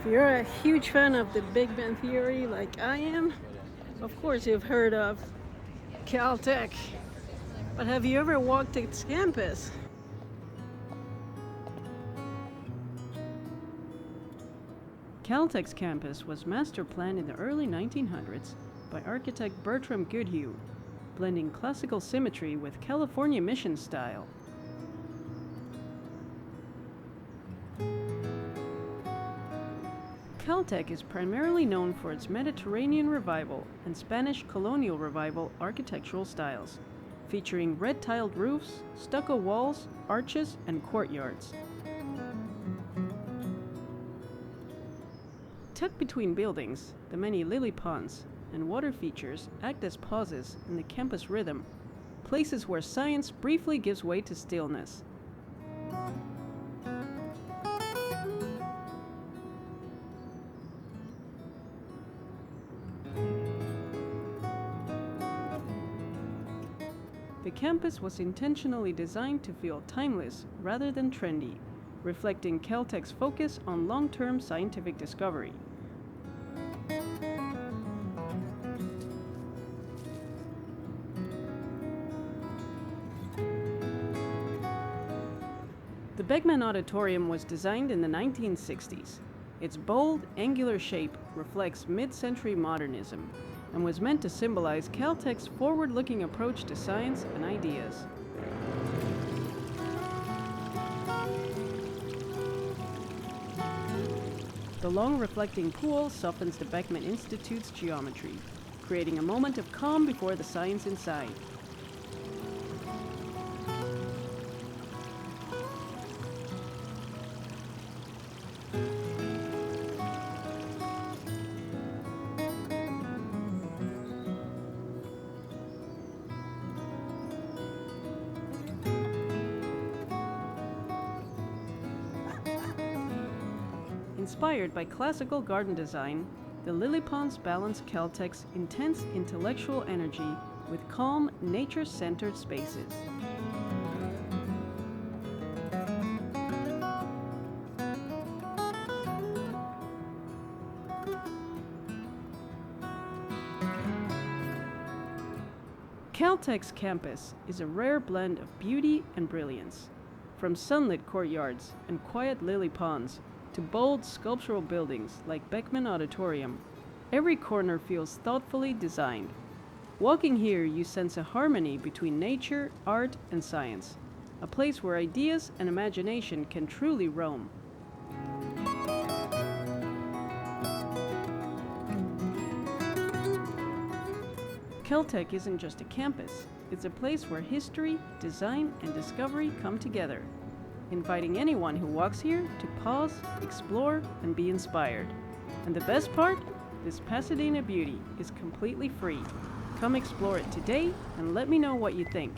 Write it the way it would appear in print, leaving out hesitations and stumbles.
If you're a huge fan of the Big Bang Theory like I am, of course you've heard of Caltech. But have you ever walked its campus? Caltech's campus was master planned in the early 1900s by architect Bertram Goodhue, blending classical symmetry with California mission style. Caltech is primarily known for its Mediterranean Revival and Spanish Colonial Revival architectural styles, featuring red-tiled roofs, stucco walls, arches, and courtyards. Tucked between buildings, the many lily ponds and water features act as pauses in the campus rhythm, places where science briefly gives way to stillness. The campus was intentionally designed to feel timeless rather than trendy, reflecting Caltech's focus on long-term scientific discovery. The Beckman Auditorium was designed in the 1960s. Its bold, angular shape reflects mid-century modernism and was meant to symbolize Caltech's forward-looking approach to science and ideas. The long reflecting pool softens the Beckman Institute's geometry, creating a moment of calm before the science inside. Inspired by classical garden design, the lily ponds balance Caltech's intense intellectual energy with calm, nature-centered spaces. Caltech's campus is a rare blend of beauty and brilliance, from sunlit courtyards and quiet lily ponds to bold sculptural buildings like Beckman Auditorium. Every corner feels thoughtfully designed. Walking here, you sense a harmony between nature, art, and science, a place where ideas and imagination can truly roam. Caltech isn't just a campus, it's a place where history, design, and discovery come together, inviting anyone who walks here to pause, explore, and be inspired. And the best part? This Pasadena beauty is completely free. Come explore it today and let me know what you think.